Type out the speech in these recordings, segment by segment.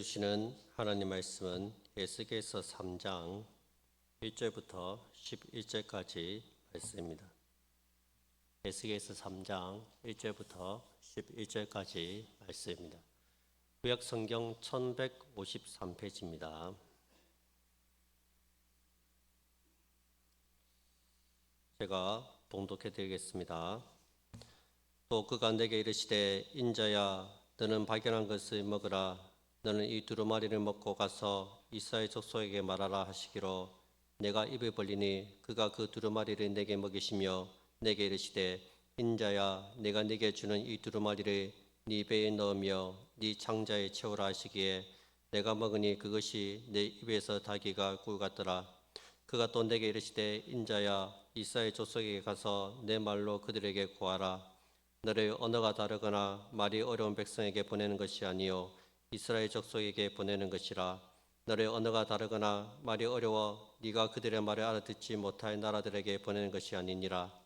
주시는 하나님 말씀은 에스겔서 3장 1절부터 11절까지 말씀입니다. 에스겔서 3장 1절부터 11절까지 말씀입니다. 구약 성경 1153페이지입니다. 제가 봉독해 드리겠습니다. 또 그가 내게 이르시되 인자야 너는 발견한 것을 먹으라. 너는 이 두루마리를 먹고 가서 이스라엘 족속에게 말하라 하시기로 내가 입을 벌리니 그가 그 두루마리를 내게 먹이시며 내게 이르시되 인자야 내가 네게 주는 이 두루마리를 네 배에 넣으며 네 창자에 채우라 하시기에 내가 먹으니 그것이 내 입에서 달기가 꿀 같더라. 그가 또 내게 이르시되 인자야 이스라엘 족속에게 가서 내 말로 그들에게 구하라. 너를 언어가 다르거나 말이 어려운 백성에게 보내는 것이 아니요 이스라엘 족속에게 보내는 것이라. 너를 언어가 다르거나 말이 어려워 네가 그들의 말을 알아듣지 못할 나라들에게 보내는 것이 아니니라.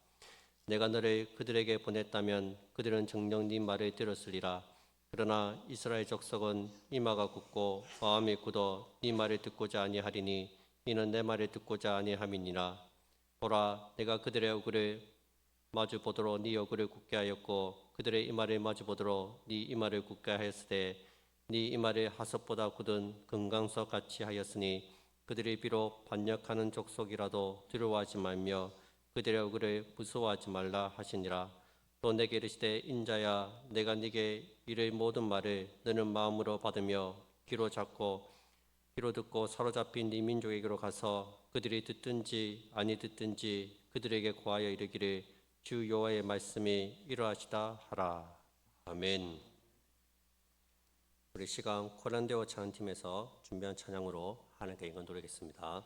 내가 너를 그들에게 보냈다면 그들은 정녕 네 말을 들었으리라. 그러나 이스라엘 족속은 이마가 굳고 마음이 굳어 네 말을 듣고자 아니하리니 이는 내 말을 듣고자 아니함이니라. 보라 내가 그들의 얼굴을 마주 보도록 네 얼굴을 굳게 하였고 그들의 이마를 마주 보도록 네 이마를 굳게 하였으되 네 이마를 하석보다 굳은 금강석 같이 하였으니 그들이 비록 반역하는 족속이라도 두려워하지 말며 그들의 얼굴을 무서워하지 말라 하시니라. 또 내게 이르시되 인자야 내가 네게 이를 모든 말을 너는 마음으로 받으며 귀로 듣고 사로잡힌 네 민족에게로 가서 그들이 듣든지 아니 듣든지 그들에게 고하여 이르기를 주 여호와의 말씀이 이러하시다 하라. 아멘. 우리 시간 코란데오 찬양팀에서 준비한 찬양으로 하나님께 영광 돌리겠습니다.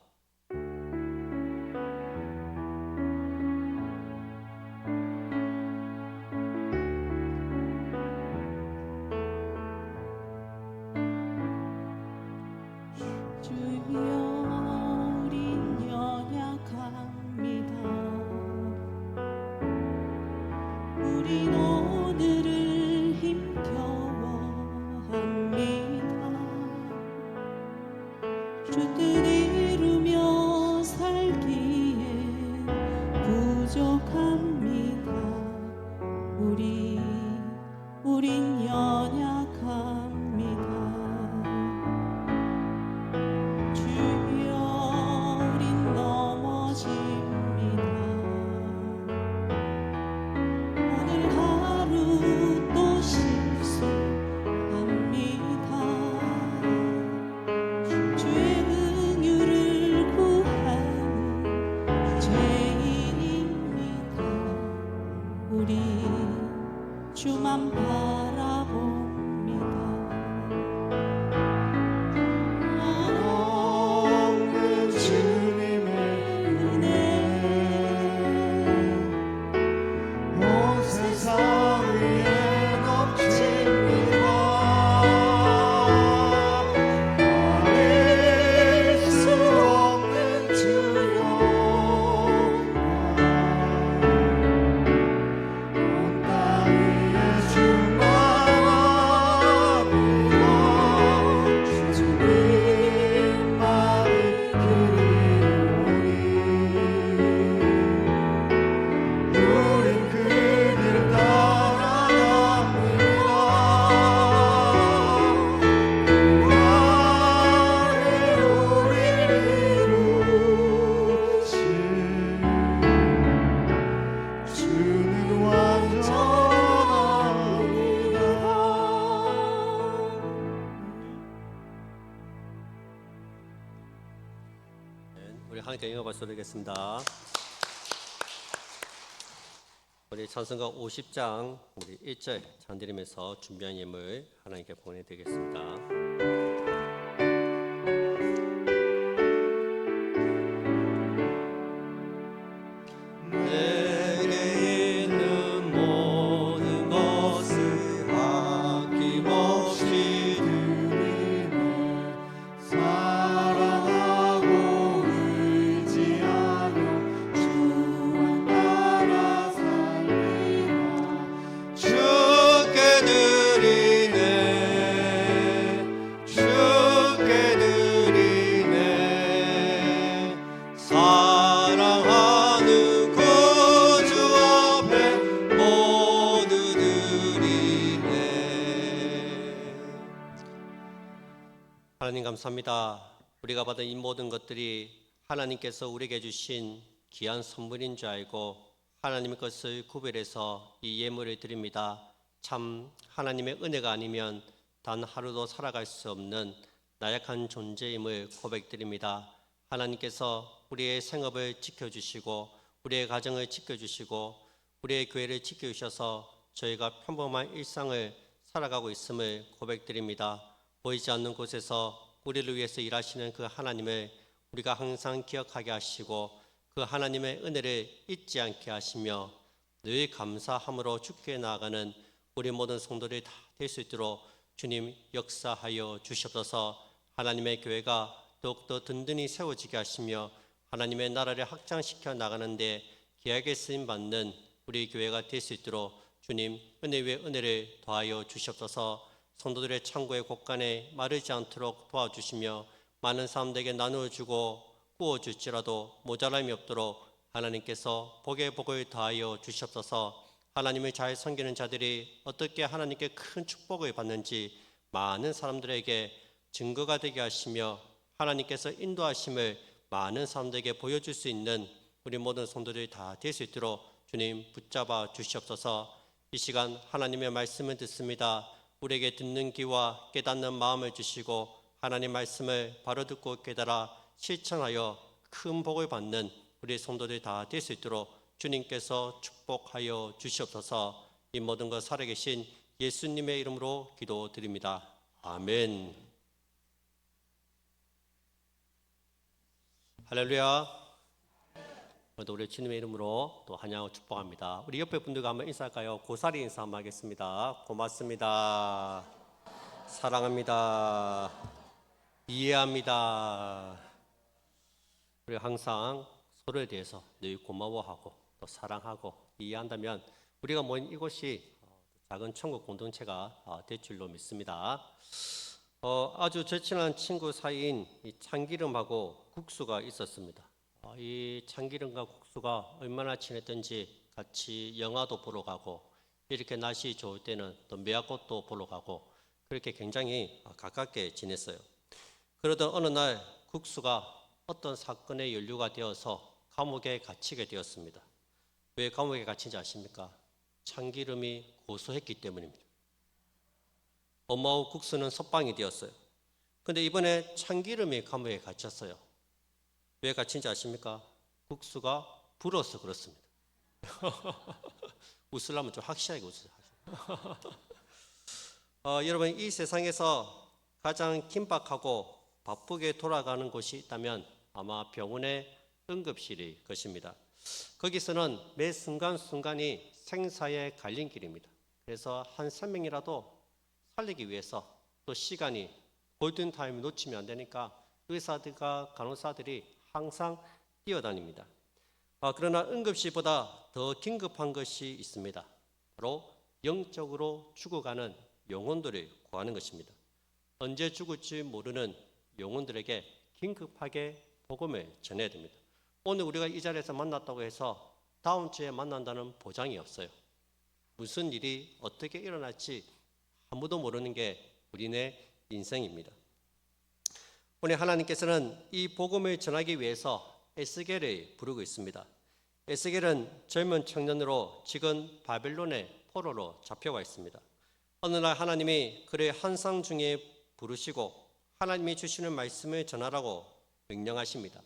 우린 연약합니다. 주여 우린 넘어집니다. 오늘 하루 또 실수합니다. 주의 긍휼을 구하는 죄인입니다. 우리 주만 바라봅니다. 없는 주님의 은혜 온 세상 위에 넘칩니다. 가릴 수 없는 주여 우리 하나님께 영광 박수 드리겠습니다. 우리 찬송가 50장 우리 1절 찬양 드리면서 준비한 예물 하나님께 보내드리겠습니다. 주께 드리네 하나님 감사합니다. 우리가 받은 이 모든 것들이 하나님께서 우리에게 주신 귀한 선물인 줄 알고 하나님의 것을 구별해서 이 예물을 드립니다. 참 하나님의 은혜가 아니면 단 하루도 살아갈 수 없는 나약한 존재임을 고백드립니다. 하나님께서 우리의 생업을 지켜주시고 우리의 가정을 지켜주시고 우리의 교회를 지켜주셔서 저희가 평범한 일상을 살아가고 있음을 고백드립니다. 보이지 않는 곳에서 우리를 위해서 일하시는 그 하나님을 우리가 항상 기억하게 하시고 그 하나님의 은혜를 잊지 않게 하시며 늘 감사함으로 주께 나아가는 우리 모든 성도들이 다 될 수 있도록 주님 역사하여 주시옵소서. 하나님의 교회가 더욱더 든든히 세워지게 하시며 하나님의 나라를 확장시켜 나가는데 귀하게 쓰임받는 우리 교회가 될 수 있도록 주님 은혜 위에 은혜를 더하여 주시옵소서. 성도들의 창고의 곳간에 마르지 않도록 도와주시며 많은 사람들에게 나누어주고 구워줄지라도 모자람이 없도록 하나님께서 복에 복을 더하여 주시옵소서. 하나님을 잘 섬기는 자들이 어떻게 하나님께 큰 축복을 받는지 많은 사람들에게 증거가 되게 하시며 하나님께서 인도하심을 많은 사람들에게 보여줄 수 있는 우리 모든 성도들이 다 될 수 있도록 주님 붙잡아 주시옵소서. 이 시간 하나님의 말씀을 듣습니다. 우리에게 듣는 귀와 깨닫는 마음을 주시고 하나님 말씀을 바로 듣고 깨달아 실천하여 큰 복을 받는 우리 성도들이 다 될 수 있도록 주님께서 축복하여 주시옵소서. 이 모든 것 살아계신 예수님의 이름으로 기도드립니다. 아멘. 할렐루야. 오늘도 우리 주님의 이름으로 또 환영하고 축복합니다. 우리 옆에 분들과 한번 인사할까요? 고사리 인사 한번 하겠습니다. 고맙습니다. 사랑합니다. 이해합니다. 우리 항상 서로에 대해서 늘 고마워하고 또 사랑하고 이해한다면 우리가 모인 이곳이 작은 천국 공동체가 될 줄로 믿습니다. 아주 절친한 친구 사이인 이 참기름하고 국수가 있었습니다. 이 참기름과 국수가 얼마나 친했던지 같이 영화도 보러 가고 이렇게 날씨 좋을 때는 또 매화꽃도 보러 가고 그렇게 굉장히 가깝게 지냈어요. 그러던 어느 날 국수가 어떤 사건에 연루가 되어서 감옥에 갇히게 되었습니다. 왜 감옥에 갇힌지 아십니까? 참기름이 고소했기 때문입니다. 엄마와 국수는 석방이 되었어요. 그런데 이번에 참기름이 감옥에 갇혔어요. 왜 갇힌지 아십니까? 국수가 불어서 그렇습니다. 웃으려면 좀 확실하게 웃으세요. 여러분, 이 세상에서 가장 긴박하고 바쁘게 돌아가는 곳이 있다면 아마 병원의 응급실일 것입니다. 거기서는 매 순간순간이 생사의 갈림길입니다. 그래서 한 생명이라도 살리기 위해서 또 시간이 골든타임 놓치면 안 되니까 의사들과 간호사들이 항상 뛰어다닙니다. 그러나 응급실보다 더 긴급한 것이 있습니다. 바로 영적으로 죽어가는 영혼들을 구하는 것입니다. 언제 죽을지 모르는 영혼들에게 긴급하게 복음을 전해야 됩니다. 오늘 우리가 이 자리에서 만났다고 해서 다음 주에 만난다는 보장이 없어요. 무슨 일이 어떻게 일어날지 아무도 모르는 게 우리네 인생입니다. 오늘 하나님께서는 이 복음을 전하기 위해서 에스겔을 부르고 있습니다. 에스겔은 젊은 청년으로 지금 바벨론의 포로로 잡혀와 있습니다. 어느 날 하나님이 그를 환상 중에 부르시고 하나님이 주시는 말씀을 전하라고 명령하십니다.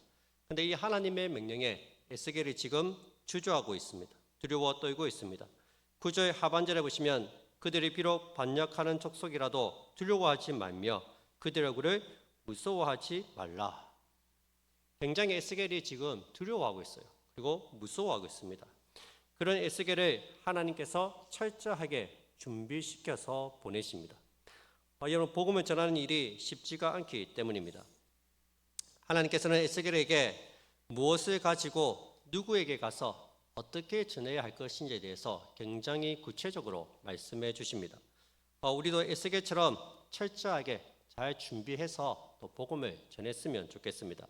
그런데 이 하나님의 명령에 에스겔이 지금 주저하고 있습니다. 두려워 떨고 있습니다. 9절 하반절에 보시면 그들이 비록 반역하는 족속이라도 두려워하지 말며 그들의 얼굴을 무서워하지 말라. 굉장히 에스겔이 지금 두려워하고 있어요. 그리고 무서워하고 있습니다. 그런 에스겔을 하나님께서 철저하게 준비시켜서 보내십니다. 여러분, 복음을 전하는 일이 쉽지가 않기 때문입니다. 하나님께서는 에스겔에게 무엇을 가지고 누구에게 가서 어떻게 전해야 할 것인지에 대해서 굉장히 구체적으로 말씀해 주십니다. 우리도 에스겔처럼 철저하게 잘 준비해서 또 복음을 전했으면 좋겠습니다.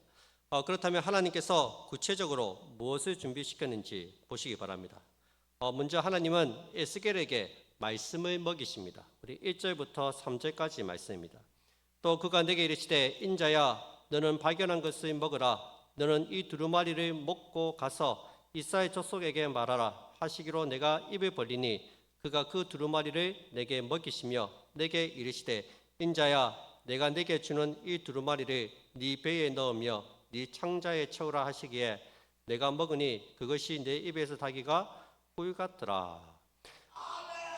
그렇다면 하나님께서 구체적으로 무엇을 준비시켰는지 보시기 바랍니다. 먼저 하나님은 에스겔에게 말씀을 먹이십니다. 우리 1절부터 3절까지 말씀입니다. 또 그가 내게 이르시되 인자야 너는 발견한 것을 먹으라. 너는 이 두루마리를 먹고 가서 이스라엘 족속에게 말하라 하시기로 내가 입을 벌리니 그가 그 두루마리를 내게 먹이시며 내게 이르시되 인자야 내가 내게 주는 이 두루마리를 네 배에 넣으며 네 창자에 채우라 하시기에 내가 먹으니 그것이 내 입에서 닭이가 꿀 같더라.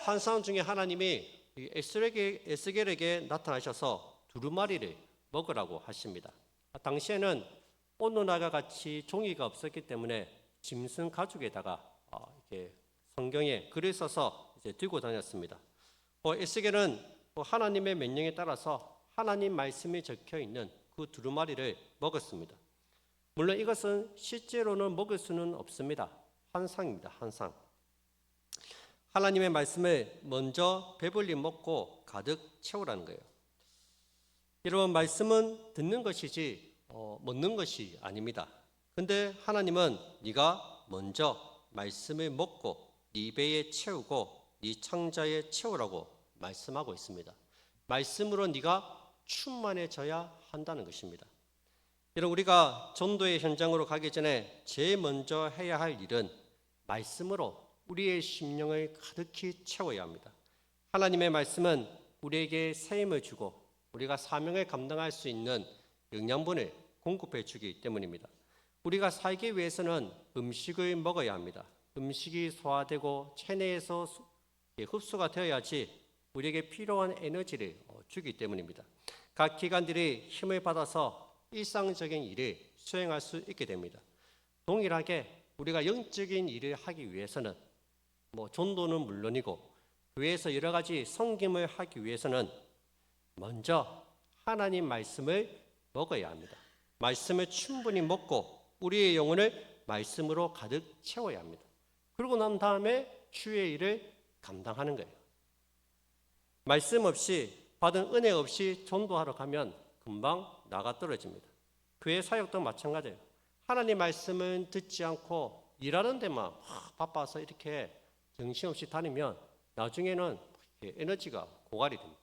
환상 중에 하나님이 이 에스겔에게 나타나셔서 두루마리를 먹으라고 하십니다. 당시에는 오늘날과 같이 종이가 없었기 때문에 짐승 가죽에다가 이렇게 성경에 글을 써서 이제 들고 다녔습니다. 에스겔은 하나님의 명령에 따라서 하나님 말씀이 적혀 있는 그 두루마리를 먹었습니다. 물론 이것은 실제로는 먹을 수는 없습니다. 환상입니다. 환상. 하나님의 말씀을 먼저 배불리 먹고 가득 채우라는 거예요. 여러분, 말씀은 듣는 것이지 먹는 것이 아닙니다. 근데 하나님은 네가 먼저 말씀을 먹고 네 배에 채우고 네 창자에 채우라고 말씀하고 있습니다. 말씀으로 네가 충만해져야 한다는 것입니다. 여러분, 우리가 전도의 현장으로 가기 전에 제일 먼저 해야 할 일은 말씀으로 우리의 심령을 가득히 채워야 합니다. 하나님의 말씀은 우리에게 새 힘을 주고 우리가 사명을 감당할 수 있는 영양분을 공급해 주기 때문입니다. 우리가 살기 위해서는 음식을 먹어야 합니다. 음식이 소화되고 체내에서 흡수가 되어야지 우리에게 필요한 에너지를 주기 때문입니다. 각 기관들이 힘을 받아서 일상적인 일을 수행할 수 있게 됩니다. 동일하게 우리가 영적인 일을 하기 위해서는 전도는 물론이고 교회에서 여러 가지 섬김을 하기 위해서는 먼저 하나님 말씀을 먹어야 합니다. 말씀을 충분히 먹고 우리의 영혼을 말씀으로 가득 채워야 합니다. 그러고 난 다음에 주의 일을 감당하는 거예요. 말씀 없이 받은 은혜 없이 전도하러 가면 금방 나가 떨어집니다. 교회 사역도 마찬가지예요. 하나님 말씀은 듣지 않고 일하는 데만 바빠서 이렇게 정신없이 다니면 나중에는 에너지가 고갈이 됩니다.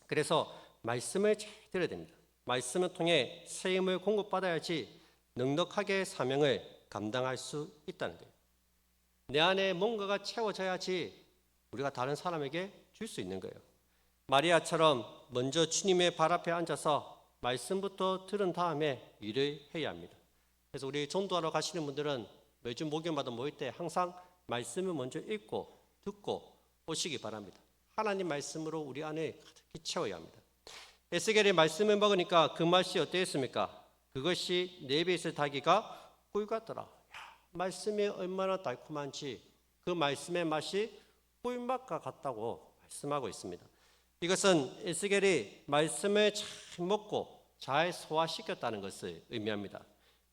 그래서 말씀을 잘 들어야 됩니다. 말씀을 통해 새 힘을 공급받아야지 넉넉하게 사명을 감당할 수 있다는 거예요. 내 안에 뭔가가 채워져야지 우리가 다른 사람에게 줄 수 있는 거예요. 마리아처럼 먼저 주님의 발 앞에 앉아서 말씀부터 들은 다음에 일을 해야 합니다. 그래서 우리 전도하러 가시는 분들은 매주 목요일마다 모일 때 항상 말씀을 먼저 읽고 듣고 오시기 바랍니다. 하나님 말씀으로 우리 안에 가득히 채워야 합니다. 에스겔의 말씀을 먹으니까 그 맛이 어땠습니까? 그것이 내 입에서 닭이가 꿀 같더라. 말씀이 얼마나 달콤한지 그 말씀의 맛이 꿀맛과 같다고 말씀하고 있습니다. 이것은 에스겔이 말씀을 잘 먹고 잘 소화시켰다는 것을 의미합니다.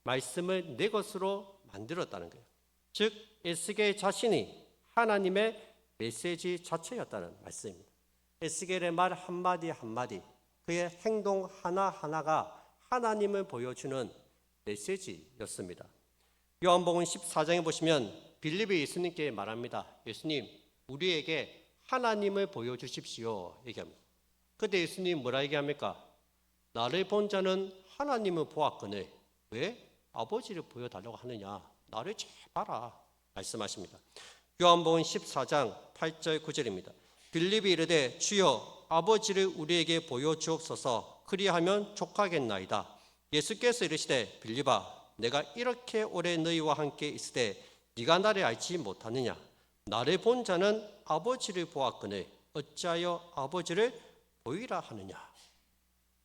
말씀을 내 것으로 만들었다는 거예요. 즉 에스겔 자신이 하나님의 메시지 자체였다는 말씀입니다. 에스겔의 말 한마디 한마디, 그의 행동 하나하나가 하나님을 보여주는 메시지였습니다. 요한복음 14장에 보시면 빌립이 예수님께 말합니다. 예수님, 우리에게 하나님을 보여주십시오 얘기합니다. 그때 예수님 뭐라 얘기합니까? 나를 본 자는 하나님을 보았거늘 왜 아버지를 보여달라고 하느냐? 나를 잘 봐라 말씀하십니다. 요한복음 14장 8절 9절입니다. 빌립이 이르되 주여 아버지를 우리에게 보여주옵소서 그리하면 족하겠나이다. 예수께서 이르시되 빌립아 내가 이렇게 오래 너희와 함께 있으되 네가 나를 알지 못하느냐? 나를 본 자는 아버지를 보았거늘 어찌하여 아버지를 보이라 하느냐?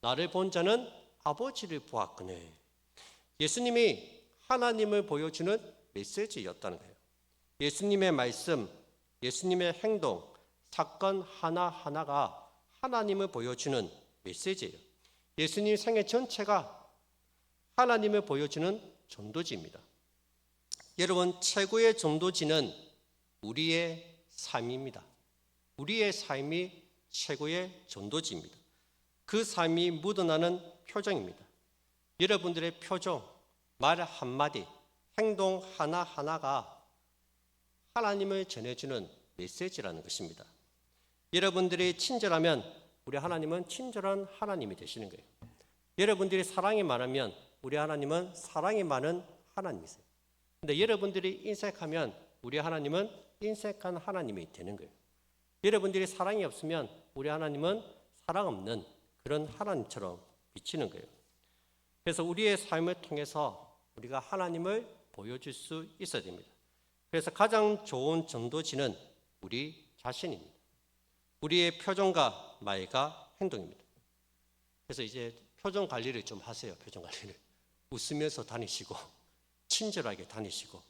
나를 본 자는 아버지를 보았거늘. 예수님이 하나님을 보여주는 메시지였다는 거예요. 예수님의 말씀, 예수님의 행동, 사건 하나하나가 하나님을 보여주는 메시지예요. 예수님 생애 전체가 하나님을 보여주는 전도지입니다. 여러분, 최고의 전도지는 우리의 삶입니다. 우리의 삶이 최고의 전도지입니다. 그 삶이 묻어나는 표정입니다. 여러분들의 표정, 말 한마디, 행동 하나하나가 하나님을 전해주는 메시지라는 것입니다. 여러분들이 친절하면 우리 하나님은 친절한 하나님이 되시는 거예요. 여러분들이 사랑이 많으면 우리 하나님은 사랑이 많은 하나님이세요. 근데 여러분들이 인색하면 우리 하나님은 인색한 하나님이 되는 거예요. 여러분들이 사랑이 없으면 우리 하나님은 사랑 없는 그런 하나님처럼 비치는 거예요. 그래서 우리의 삶을 통해서 우리가 하나님을 보여줄 수 있어야 됩니다. 그래서 가장 좋은 전도지는 우리 자신입니다. 우리의 표정과 말과 행동입니다. 그래서 이제 표정 관리를 좀 하세요. 표정 관리를. 웃으면서 다니시고 친절하게 다니시고,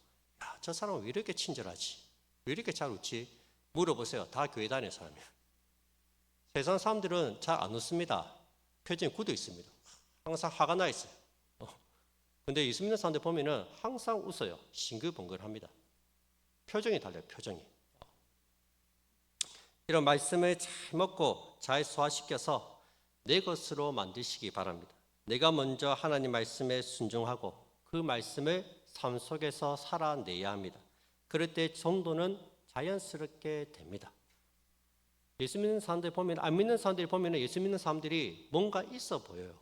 야, 저 사람은 왜 이렇게 친절하지? 왜 이렇게 잘 웃지? 물어보세요. 다 교회 다니는 사람이에요. 세상 사람들은 잘 안 웃습니다. 표정이 굳어 있습니다. 항상 화가 나 있어요. 근데 예수 믿는 사람들 보면은 항상 웃어요. 싱글벙글합니다. 표정이 달라요. 표정이. 이런 말씀을 잘 먹고 잘 소화시켜서 내 것으로 만드시기 바랍니다. 내가 먼저 하나님 말씀에 순종하고 그 말씀을 삶 속에서 살아내야 합니다. 그럴 때 전도는 자연스럽게 됩니다. 예수 믿는 사람들 보면, 안 믿는 사람들이 보면 예수 믿는 사람들이 뭔가 있어 보여요.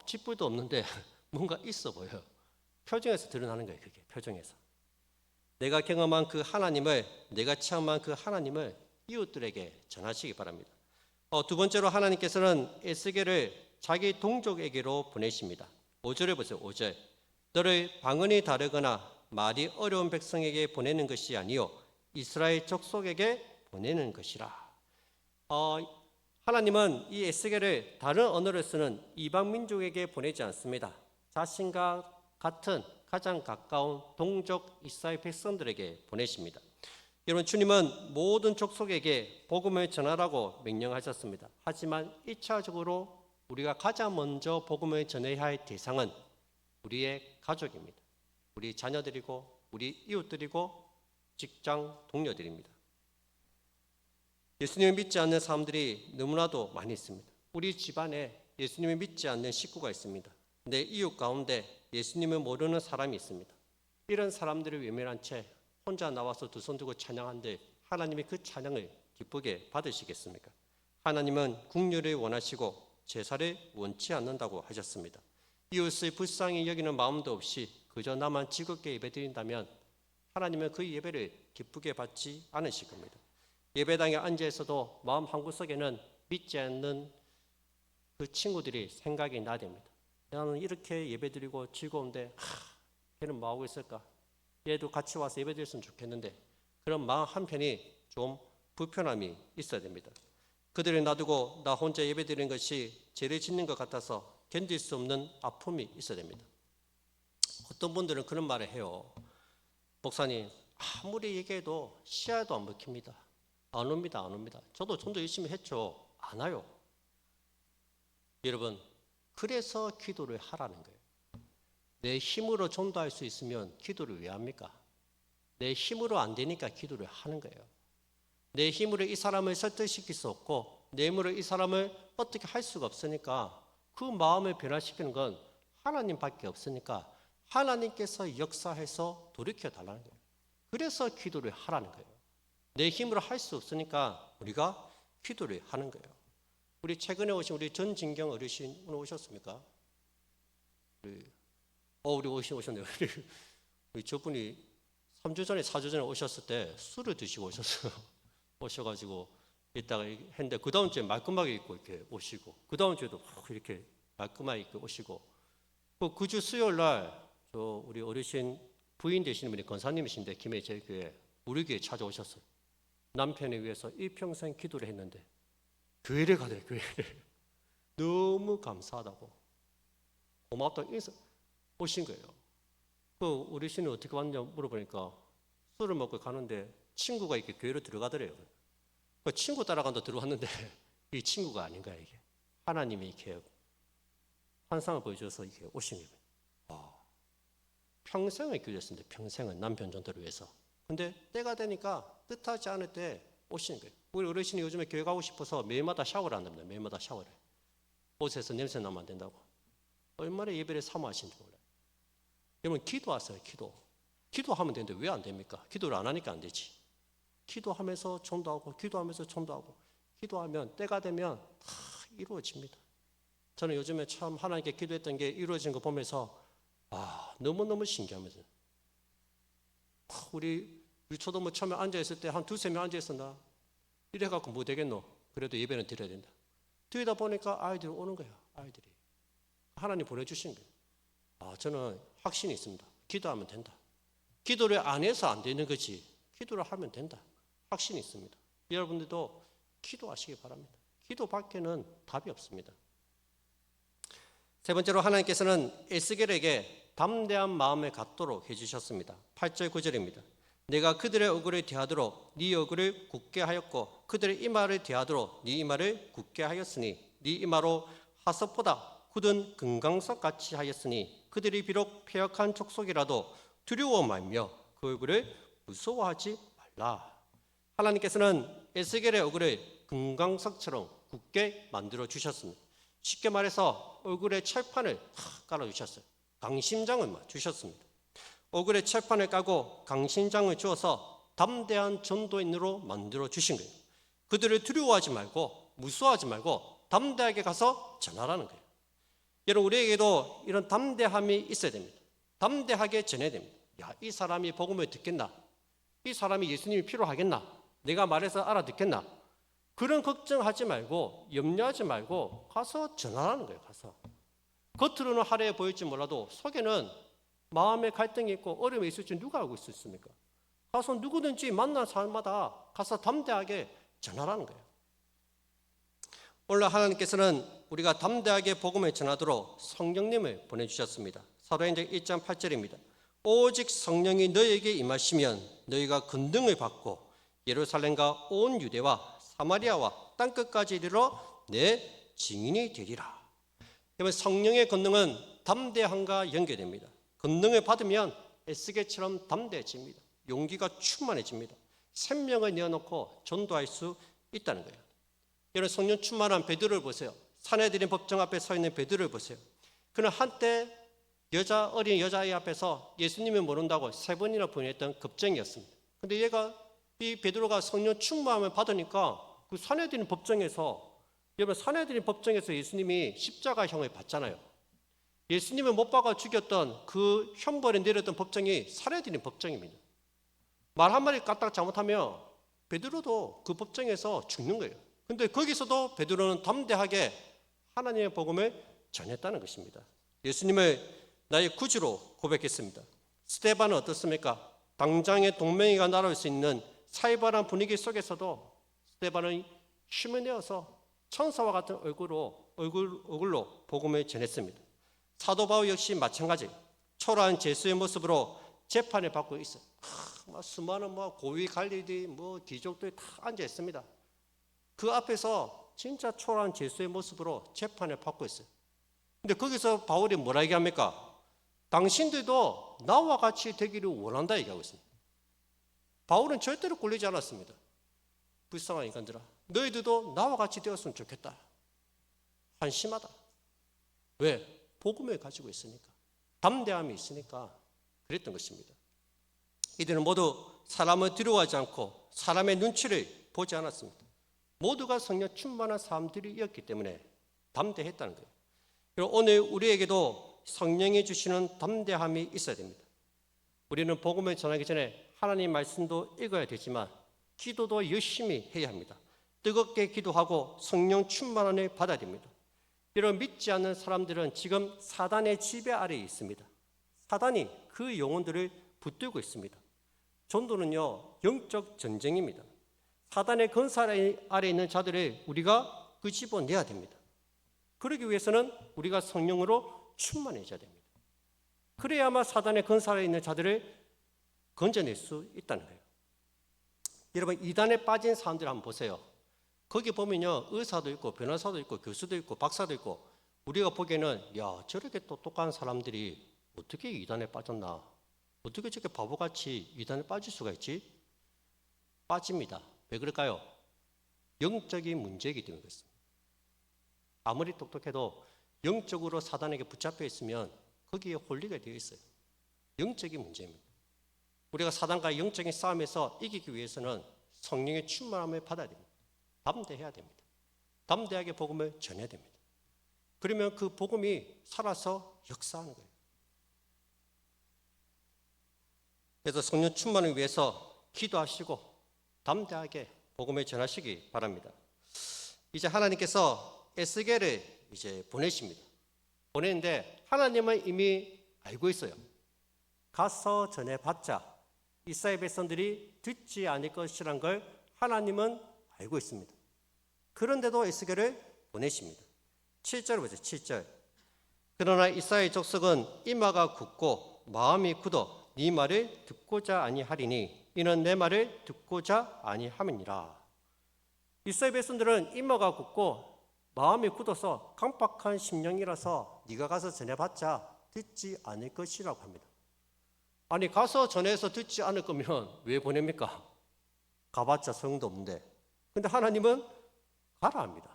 쥐뿔도 없는데 뭔가 있어 보여요. 표정에서 드러나는 거예요. 그게 표정에서. 내가 경험한 그 하나님을, 내가 체험한 그 하나님을 이웃들에게 전하시기 바랍니다. 두 번째로 하나님께서는 에스겔을 자기 동족에게로 보내십니다. 5절에 보세요. 5절. 너를 방언이 다르거나 말이 어려운 백성에게 보내는 것이 아니요 이스라엘 족속에게 보내는 것이라. 하나님은 이 에스겔을 다른 언어를 쓰는 이방 민족에게 보내지 않습니다. 자신과 같은 가장 가까운 동족 이스라엘 백성들에게 보내십니다. 여러분, 주님은 모든 족속에게 복음을 전하라고 명령하셨습니다. 하지만 1차적으로 우리가 가장 먼저 복음을 전해야 할 대상은 우리의 가족입니다. 우리 자녀들이고 우리 이웃들이고 직장 동료들입니다. 예수님을 믿지 않는 사람들이 너무나도 많이 있습니다. 우리 집안에 예수님을 믿지 않는 식구가 있습니다. 내 이웃 가운데 예수님을 모르는 사람이 있습니다. 이런 사람들을 외면한 채 혼자 나와서 두 손 들고 찬양한데 하나님이 그 찬양을 기쁘게 받으시겠습니까? 하나님은 긍휼을 원하시고 제사를 원치 않는다고 하셨습니다. 이웃을 불쌍히 여기는 마음도 없이 그저 나만 즐겁게 예배드린다면 하나님은 그 예배를 기쁘게 받지 않으실 겁니다. 예배당에 앉아 있어도 마음 한구석에는 믿지 않는 그 친구들이 생각이 나야 됩니다. 나는 이렇게 예배드리고 즐거운데 걔는 뭐하고 있을까? 얘도 같이 와서 예배드렸으면 좋겠는데 그런 마음 한편이 좀 불편함이 있어야 됩니다. 그들을 놔두고 나 혼자 예배드리는 것이 죄를 짓는 것 같아서 견딜 수 없는 아픔이 있어야 됩니다. 어떤 분들은 그런 말을 해요. 목사님, 아무리 얘기해도 씨알도 안 먹힙니다. 안 옵니다. 안 옵니다. 저도 전도 열심히 했죠. 안 와요. 여러분, 그래서 기도를 하라는 거예요. 내 힘으로 전도할 수 있으면 기도를 왜 합니까? 내 힘으로 안 되니까 기도를 하는 거예요. 내 힘으로 이 사람을 설득시킬 수 없고 내 힘으로 이 사람을 어떻게 할 수가 없으니까 그 마음을 변화시키는 건 하나님밖에 없으니까 하나님께서 역사해서 돌이켜 달라는 거예요. 그래서 기도를 하라는 거예요. 내 힘으로 할 수 없으니까 우리가 기도를 하는 거예요. 우리 최근에 오신 우리 전진경 어르신 오늘 오셨습니까? 우리 오셨네요. 우리 저분이 3주 전에 4주 전에 오셨을 때 술을 드시고 오셨어요. 오셔가지고 이따가 했는데 그 다음 주에 말끔하게 입고 이렇게 오시고 그 다음 주에도 이렇게 말끔하게 입고 오시고 그 주 수요일 날 저 우리 어르신 부인 되시는 분이 권사님이신데 김해제교회 우리 교회 찾아오셨어요. 남편을 위해서 일평생 기도를 했는데 교회를 가더래. 교회를 너무 감사하다고 고맙다고 인사 오신 거예요. 그 어르신은 어떻게 왔냐 물어보니까 술을 먹고 가는데 친구가 이렇게 교회로 들어가더래요. 그 친구 따라간다 들어왔는데 이 친구가 아닌 거야. 이게 하나님이 이렇게 환상을 보여줘서 이렇게 오신 거예요. 평생을 기도했습니다. 평생은 남편 전도를 위해서. 근데 때가 되니까 뜻하지 않을 때 오시는 거예요. 우리 어르신이 요즘에 교회 가고 싶어서 매일마다 샤워를 한답니다. 매일마다 샤워를. 옷에서 냄새 나면 안 된다고. 얼마나 예배를 사모하시는지 몰라요. 여러분 기도하세요. 기도하면 되는데 왜 안 됩니까? 기도를 안 하니까 안 되지. 기도하면서 전도하고 기도하면서 전도하고 기도하면 때가 되면 다 이루어집니다. 저는 요즘에 참 하나님께 기도했던 게 이루어진 거 보면서 너무너무 신기하면서 우리 초등부 처음에 앉아있을 때 한 두세 명 앉아있었나? 이래갖고 뭐 되겠노? 그래도 예배는 드려야 된다. 드리다 보니까 아이들이 오는 거야. 아이들이 하나님 보내주신 거예요. 저는 확신이 있습니다. 기도하면 된다. 기도를 안 해서 안 되는 거지 기도를 하면 된다. 확신이 있습니다. 여러분들도 기도하시기 바랍니다. 기도밖에는 답이 없습니다. 세 번째로 하나님께서는 에스겔에게 담대한 마음을 갖도록 해주셨습니다. 8절 9절입니다. 내가 그들의 얼굴을 대하도록 네 얼굴을 굳게 하였고 그들의 이마를 대하도록 네 이마를 굳게 하였으니 네 이마로 하석보다 굳은 금강석 같이 하였으니 그들이 비록 패역한 족속이라도 두려워 말며 그 얼굴을 무서워하지 말라. 하나님께서는 에스겔의 얼굴을 금강석처럼 굳게 만들어 주셨습니다. 쉽게 말해서 얼굴에 철판을 깔아 주셨어요. 강심장을 주셨습니다. 얼굴에 철판을 까고 강심장을 주어서 담대한 전도인으로 만들어 주신 거예요. 그들을 두려워하지 말고 무서워하지 말고 담대하게 가서 전하라는 거예요. 여러분 우리에게도 이런 담대함이 있어야 됩니다. 담대하게 전해야 됩니다. 이 사람이 복음을 듣겠나? 이 사람이 예수님이 필요하겠나? 내가 말해서 알아듣겠나? 그런 걱정하지 말고 염려하지 말고 가서 전하라는 거예요. 가서 겉으로는 화려해 보일지 몰라도 속에는 마음의 갈등이 있고 어려움이 있을지 누가 알고 있습니까? 가서 누구든지 만난 사람마다 가서 담대하게 전하라는 거예요. 오늘 하나님께서는 우리가 담대하게 복음을 전하도록 성령님을 보내주셨습니다. 사도행전 1장 8절입니다. 오직 성령이 너희에게 임하시면 너희가 권능을 받고 예루살렘과 온 유대와 사마리아와 땅끝까지 이르러 내 증인이 되리라. 그러면 성령의 권능은 담대함과 연결됩니다. 권능을 받으면 에스겔처럼 담대해집니다. 용기가 충만해집니다. 생명을 내어놓고 전도할 수 있다는 거예요. 여러분 성령 충만한 베드로를 보세요. 사내들인 법정 앞에 서 있는 베드로를 보세요. 그는 한때 어린 여자아이 앞에서 예수님을 모른다고 3번이나 부인했던 겁쟁이였습니다. 그런데 이 베드로가 성령 충만함을 받으니까 그 사내들인 법정에서 여러분 사내들인 법정에서 예수님이 십자가형을 받잖아요. 예수님을 못 박아 죽였던 그 형벌을 내렸던 법정이 사내들인 법정입니다. 말 한마디 까딱 잘못하면 베드로도 그 법정에서 죽는 거예요. 그런데 거기서도 베드로는 담대하게 하나님의 복음을 전했다는 것입니다. 예수님을 나의 구주로 고백했습니다. 스데반은 어떻습니까? 당장의 동맹이가 날아올 수 있는 살벌한 분위기 속에서도 스데반은 힘을 내어서 천사와 같은 얼굴로 복음을 전했습니다. 사도 바울 역시 마찬가지 초라한 죄수의 모습으로 재판을 받고 있어요. 수많은 고위 관리들이 귀족들이 다 앉아 있습니다. 그 앞에서 진짜 초라한 죄수의 모습으로 재판을 받고 있어요. 근데 거기서 바울이 뭐라 얘기합니까? 당신들도 나와 같이 되기를 원한다 얘기하고 있습니다. 바울은 절대로 꿀리지 않았습니다. 불쌍한 인간들아, 너희들도 나와 같이 되었으면 좋겠다. 한심하다. 왜? 복음을 가지고 있으니까, 담대함이 있으니까 그랬던 것입니다. 이들은 모두 사람을 두려워하지 않고 사람의 눈치를 보지 않았습니다. 모두가 성령 충만한 사람들이었기 때문에 담대했다는 거예요. 그리고 오늘 우리에게도 성령이 주시는 담대함이 있어야 됩니다. 우리는 복음을 전하기 전에 하나님 말씀도 읽어야 되지만 기도도 열심히 해야 합니다. 뜨겁게 기도하고 성령 충만함을 받아야 됩니다. 이런 믿지 않는 사람들은 지금 사단의 지배 아래에 있습니다. 사단이 그 영혼들을 붙들고 있습니다. 전도는요, 영적 전쟁입니다. 사단의 건설 아래에 있는 자들을 우리가 끄집어내야 됩니다. 그러기 위해서는 우리가 성령으로 충만해져야 됩니다. 그래야만 사단의 건설 아래에 있는 자들을 건져낼 수 있다는 거예요. 여러분, 이단에 빠진 사람들 한번 보세요. 거기 보면요, 의사도 있고 변호사도 있고 교수도 있고 박사도 있고, 우리가 보기에는 저렇게 똑똑한 사람들이 어떻게 이단에 빠졌나, 어떻게 저렇게 바보같이 이단에 빠질 수가 있지? 빠집니다. 왜 그럴까요? 영적인 문제이기 때문에 그렇습니다. 아무리 똑똑해도 영적으로 사단에게 붙잡혀 있으면 거기에 홀리게 되어 있어요. 영적인 문제입니다. 우리가 사단과의 영적인 싸움에서 이기기 위해서는 성령의 충만함을 받아야 됩니다. 담대해야 됩니다. 담대하게 복음을 전해야 됩니다. 그러면 그 복음이 살아서 역사하는 거예요. 그래서 성령 충만을 위해서 기도하시고 담대하게 복음을 전하시기 바랍니다. 이제 하나님께서 에스겔을 이제 보내십니다. 보내는데 하나님은 이미 알고 있어요. 가서 전해봤자 이스라엘 백성들이 듣지 않을 것이란 걸 하나님은 알고 있습니다. 그런데도 에스겔을 보내십니다. 7절 보세요. 7절. 그러나 이스라엘 족속은 이마가 굳고 마음이 굳어 네 말을 듣고자 아니하리니 이는 내 말을 듣고자 아니함이니라. 이스라엘 백성들은 이마가 굳고 마음이 굳어서 강박한 심령이라서 네가 가서 전해봤자 듣지 않을 것이라고 합니다. 아니 가서 전해서 듣지 않을 거면 왜 보냅니까? 가봤자 소용도 없는데. 근데 하나님은 가라 합니다.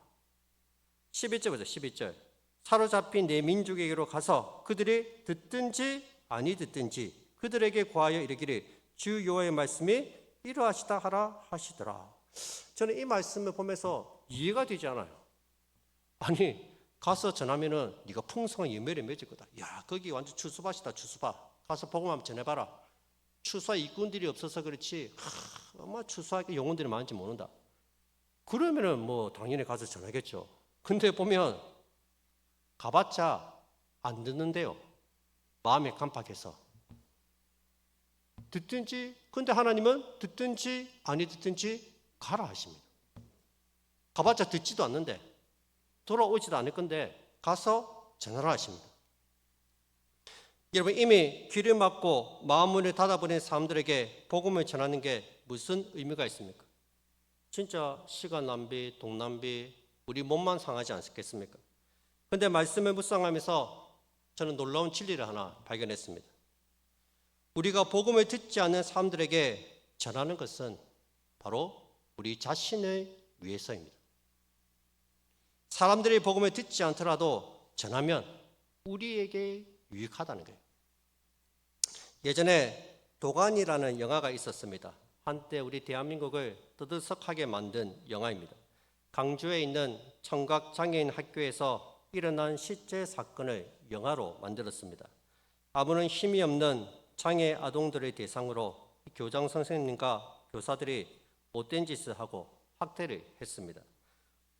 11절 보세요. 11절. 사로잡힌 내 민족에게로 가서 그들이 듣든지 아니 듣든지 그들에게 고하여 이르기를 주 여호와의 말씀이 이러하시다 하라 하시더라. 저는 이 말씀을 보면서 이해가 되지 않아요. 아니 가서 전하면은 네가 풍성한 열매를 맺을 거다. 야 거기 완전 추수밭이다. 추수밭. 가서 복음 한번 전해봐라. 추수할 일꾼들이 없어서 그렇지 아마 추수할 영혼들이 많은지 모른다. 그러면은 뭐 당연히 가서 전하겠죠. 근데 보면 가봤자 안 듣는데요. 마음에 깜빡해서 듣든지. 근데 하나님은 듣든지 아니 듣든지 가라 하십니다. 가봤자 듣지도 않는데 돌아오지도 않을 건데 가서 전하라 하십니다. 여러분 이미 귀를 막고 마음문을 닫아버린 사람들에게 복음을 전하는 게 무슨 의미가 있습니까? 진짜 시간 낭비, 돈 낭비, 우리 몸만 상하지 않겠습니까? 그런데 말씀을 묵상하면서 저는 놀라운 진리를 하나 발견했습니다. 우리가 복음을 듣지 않는 사람들에게 전하는 것은 바로 우리 자신을 위해서입니다. 사람들이 복음을 듣지 않더라도 전하면 우리에게 유익하다는 거예요. 예전에 도간이라는 영화가 있었습니다. 한때 우리 대한민국을 떠들썩하게 만든 영화입니다. 강주에 있는 청각장애인 학교에서 일어난 실제 사건을 영화로 만들었습니다. 아무런 힘이 없는 장애 아동들을 대상으로 교장 선생님과 교사들이 못된 짓을 하고 학대를 했습니다.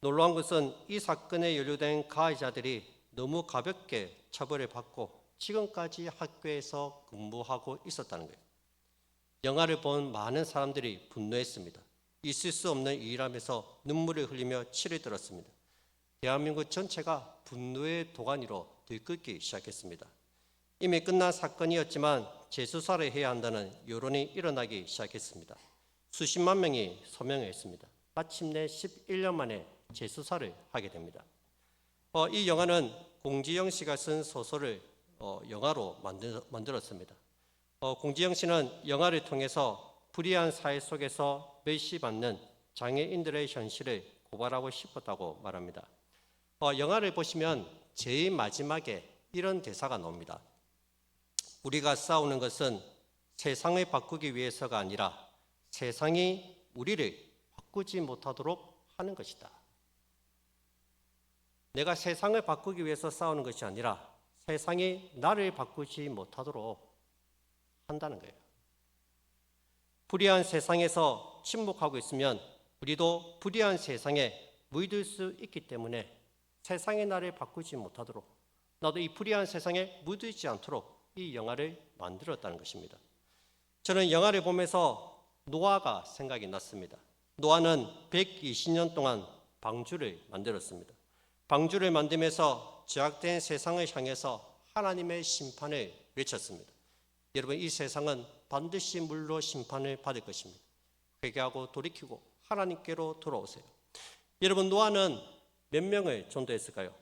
놀라운 것은 이 사건에 연루된 가해자들이 너무 가볍게 처벌을 받고 지금까지 학교에서 근무하고 있었다는 거예요. 영화를 본 많은 사람들이 분노했습니다. 있을 수 없는 일이라면서 눈물을 흘리며 치를 들었습니다. 대한민국 전체가 분노의 도가니로 들끓기 시작했습니다. 이미 끝난 사건이었지만 재수사를 해야 한다는 여론이 일어나기 시작했습니다. 수십만 명이 서명을 했습니다. 마침내 11년 만에 재수사를 하게 됩니다. 이 영화는 공지영 씨가 쓴 소설을 영화로 만들었습니다. 공지영 씨는 영화를 통해서 불의한 사회 속에서 멸시받는 장애인들의 현실을 고발하고 싶었다고 말합니다. 영화를 보시면 제일 마지막에 이런 대사가 나옵니다. 우리가 싸우는 것은 세상을 바꾸기 위해서가 아니라 세상이 우리를 바꾸지 못하도록 하는 것이다. 내가 세상을 바꾸기 위해서 싸우는 것이 아니라 세상이 나를 바꾸지 못하도록 한다는 거예요. 불의한 세상에서 침묵하고 있으면 우리도 불의한 세상에 물들 수 있기 때문에 세상이 나를 바꾸지 못하도록 나도 이 불의한 세상에 물들지 않도록 이 영화를 만들었다는 것입니다. 저는 영화를 보면서 노아가 생각이 났습니다. 노아는 120년 동안 방주를 만들었습니다. 방주를 만들면서 죄악된 세상을 향해서 하나님의 심판을 외쳤습니다. 여러분 이 세상은 반드시 물로 심판을 받을 것입니다. 회개하고 돌이키고 하나님께로 돌아오세요. 여러분 노아는 몇 명을 전도했을까요?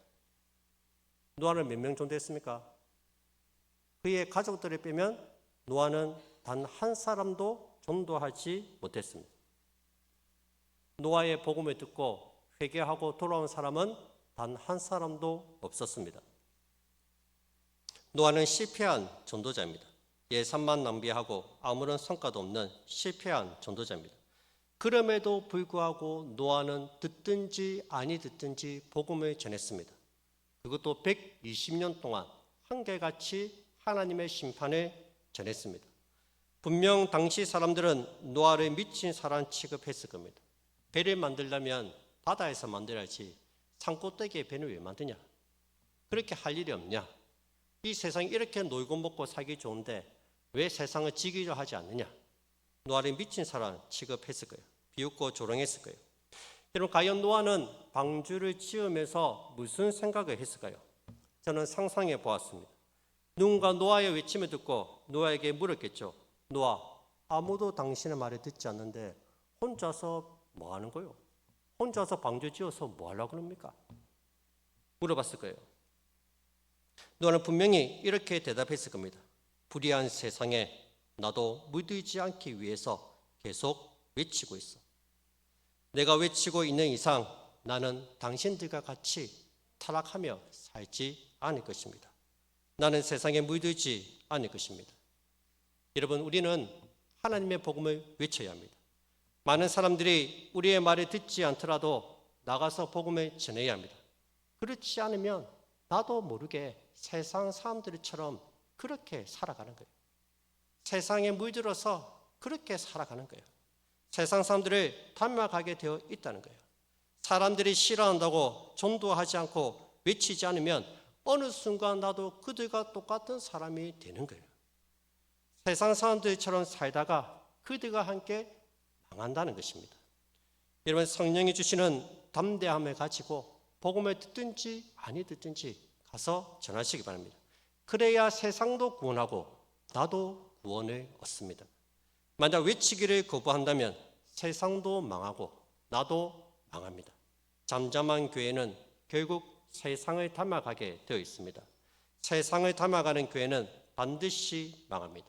노아는 몇 명 전도했습니까? 그의 가족들을 빼면 노아는 단 한 사람도 전도하지 못했습니다. 노아의 복음을 듣고 회개하고 돌아온 사람은 단 한 사람도 없었습니다. 노아는 실패한 전도자입니다. 예산만 낭비하고 아무런 성과도 없는 실패한 전도자입니다. 그럼에도 불구하고 노아는 듣든지 아니 듣든지 복음을 전했습니다. 그것도 120년 동안 한결같이 하나님의 심판을 전했습니다. 분명 당시 사람들은 노아를 미친 사람 취급했을 겁니다. 배를 만들려면 바다에서 만들어야지 산꼭대기에 배는 왜 만드냐? 그렇게 할 일이 없냐? 이 세상이 이렇게 놀고 먹고 살기 좋은데 왜 세상을 지키려 하지 않느냐? 노아를 미친 사람 취급했을 거예요. 비웃고 조롱했을 거예요. 여러분, 과연 노아는 방주를 지으면서 무슨 생각을 했을까요? 저는 상상해 보았습니다. 누군가 노아의 외침을 듣고 노아에게 물었겠죠. 노아, 아무도 당신의 말을 듣지 않는데 혼자서 뭐 하는 거요? 혼자서 방주 지어서 뭐 하려고 그럽니까? 물어봤을 거예요. 노아는 분명히 이렇게 대답했을 겁니다. 불의한 세상에 나도 물들지 않기 위해서 계속 외치고 있어. 내가 외치고 있는 이상 나는 당신들과 같이 타락하며 살지 않을 것입니다. 나는 세상에 물들지 않을 것입니다. 여러분, 우리는 하나님의 복음을 외쳐야 합니다. 많은 사람들이 우리의 말을 듣지 않더라도 나가서 복음을 전해야 합니다. 그렇지 않으면 나도 모르게 세상 사람들처럼 그렇게 살아가는 거예요. 세상에 물들어서 그렇게 살아가는 거예요. 세상 사람들을 닮아가게 되어 있다는 거예요. 사람들이 싫어한다고 전도하지 않고 외치지 않으면 어느 순간 나도 그들과 똑같은 사람이 되는 거예요. 세상 사람들처럼 살다가 그들과 함께 망한다는 것입니다. 여러분, 성령이 주시는 담대함을 가지고 복음을 듣든지 아니 듣든지 가서 전하시기 바랍니다. 그래야 세상도 구원하고 나도 구원을 얻습니다. 만약 외치기를 거부한다면 세상도 망하고 나도 망합니다. 잠잠한 교회는 결국 세상을 닮아가게 되어 있습니다. 세상을 닮아가는 교회는 반드시 망합니다.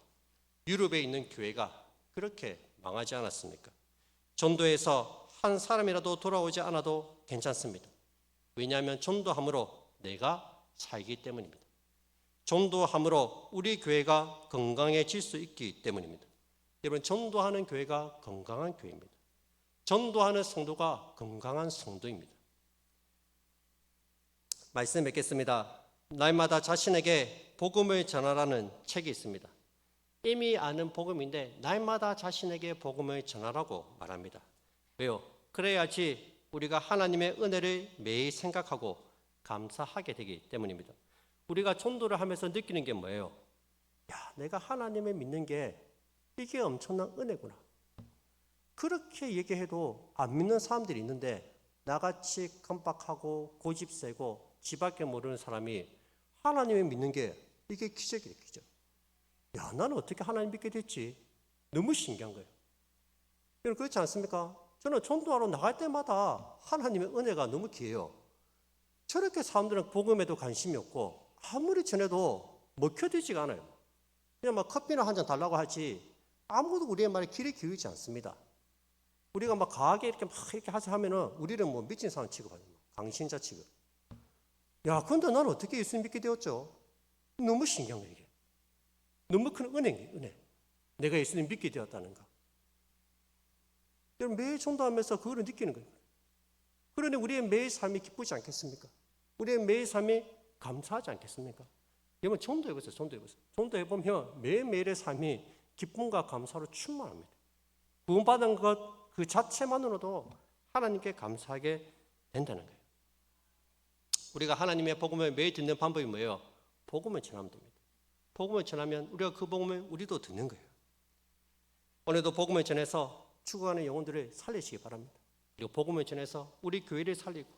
유럽에 있는 교회가 그렇게 망하지 않았습니까? 전도에서 한 사람이라도 돌아오지 않아도 괜찮습니다. 왜냐하면 전도함으로 내가 살기 때문입니다. 전도함으로 우리 교회가 건강해질 수 있기 때문입니다. 여러분, 전도하는 교회가 건강한 교회입니다. 전도하는 성도가 건강한 성도입니다. 말씀 맺겠습니다. 날마다 자신에게 복음을 전하라는 책이 있습니다. 이미 아는 복음인데 날마다 자신에게 복음을 전하라고 말합니다. 왜요? 그래야지 우리가 하나님의 은혜를 매일 생각하고 감사하게 되기 때문입니다. 우리가 전도를 하면서 느끼는 게 뭐예요? 야, 내가 하나님을 믿는 게 이게 엄청난 은혜구나. 그렇게 얘기해도 안 믿는 사람들이 있는데 나같이 깜빡하고 고집 세고 지밖에 모르는 사람이 하나님을 믿는 게 이게 기적이에요, 기적. 야, 나는 어떻게 하나님 믿게 됐지? 너무 신기한 거예요. 여러분, 그렇지 않습니까? 저는 전도하러 나갈 때마다 하나님의 은혜가 너무 귀해요. 저렇게 사람들은 복음에도 관심이 없고 아무리 전해도 먹혀지지가 않아요. 그냥 막 커피나 한 잔 달라고 하지 아무도 우리의 말에 귀를 기울이지 않습니다. 우리가 막 과하게 이렇게 하면은 우리는 뭐 미친 사람 취급하죠. 강신자 취급. 야, 근데 나는 어떻게 예수 믿게 되었죠? 너무 신기한 거예요, 이게. 너무 큰 은혜예요, 은혜. 내가 예수님 믿게 되었다는가. 여러분, 매일 전도하면서 그거를 느끼는 거예요. 그러니 우리의 매일 삶이 기쁘지 않겠습니까? 우리의 매일 삶이 감사하지 않겠습니까? 여러분, 전도해보세요, 전도해보세요. 전도해보면 매일매일의 삶이 기쁨과 감사로 충만합니다. 구원받은 것 그 자체만으로도 하나님께 감사하게 된다는 거예요. 우리가 하나님의 복음을 매일 듣는 방법이 뭐예요? 복음을 전하면 됩니다. 복음을 전하면 우리가 그 복음을 우리도 듣는 거예요. 오늘도 복음을 전해서 죽어가는 영혼들을 살리시기 바랍니다. 그리고 복음을 전해서 우리 교회를 살리고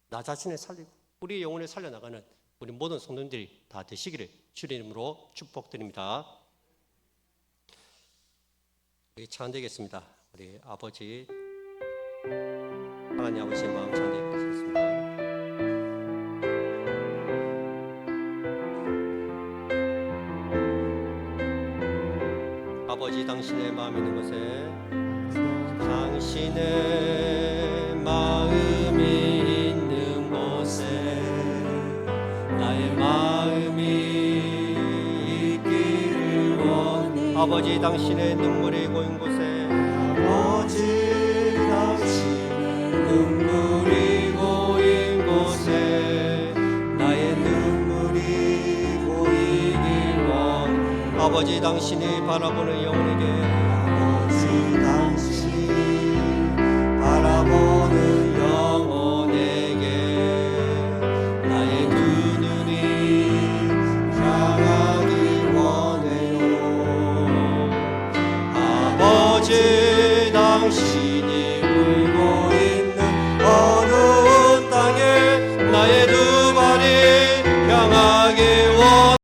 나 자신을 살리고 우리 영혼을 살려나가는 우리 모든 성도님들이 다 되시기를 주의 이름으로 축복드립니다. 우리 찬양되겠습니다. 우리 아버지 하나님 아버지의 마음 찬양되겠습니다. 아버지, 당신의 마음 있는 곳에 당신의 마음이 있는 곳에 나의 마음이 있기를 원해. 아버지, 당신의 눈물이 고인 곳에 아버지 눈물이 고인 곳에 나의 눈물이 고이길 원 아버지 당신이 바라보는 영혼에게 아버지 당신이 바라보는 영혼에게 나의 두 눈이 향하길 원해요. 아버지 당신